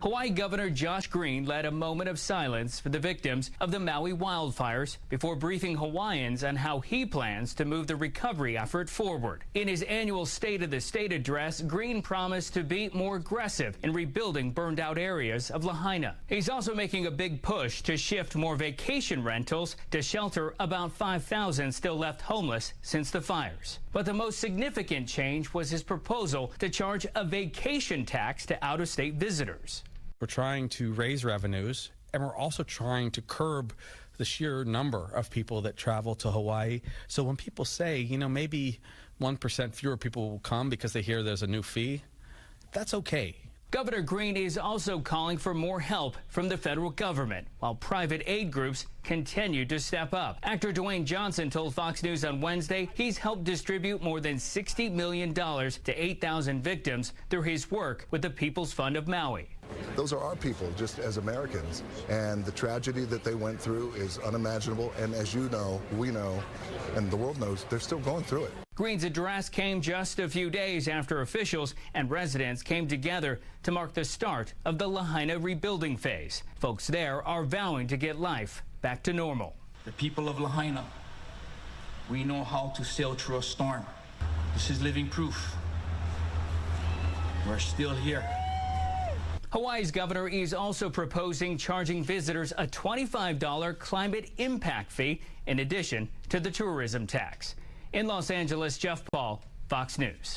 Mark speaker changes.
Speaker 1: Hawaii Governor Josh Green led a moment of silence for the victims of the Maui wildfires before briefing Hawaiians on how he plans to move the recovery effort forward. In his annual State of the State address, Green promised to be more aggressive in rebuilding burned out areas of Lahaina. He's also making a big push to shift more vacation rentals to shelter about 5,000 still left homeless since the fires. But the most significant change was his proposal to charge a vacation tax to out-of-state visitors.
Speaker 2: We're trying to raise revenues, and we're also trying to curb the sheer number of people that travel to Hawaii. So when people say, you know, maybe 1% fewer people will come because they hear there's a new fee, that's okay.
Speaker 1: Governor Green is also calling for more help from the federal government, while private aid groups continue to step up. Actor Dwayne Johnson told Fox News on Wednesday he's helped distribute more than $60 million to 8,000 victims through his work with the People's Fund of Maui.
Speaker 3: Those are our people, just as Americans, and the tragedy that they went through is unimaginable, and as you know, we know, and the world knows, they're still going through it.
Speaker 1: Green's address came just a few days after officials and residents came together to mark the start of the Lahaina rebuilding phase. Folks there are vowing to get life back to normal.
Speaker 4: The people of Lahaina, we know how to sail through a storm. This is living proof. We're still here.
Speaker 1: Hawaii's governor is also proposing charging visitors a $25 climate impact fee in addition to the tourism tax. In Los Angeles, Jeff Paul, Fox News.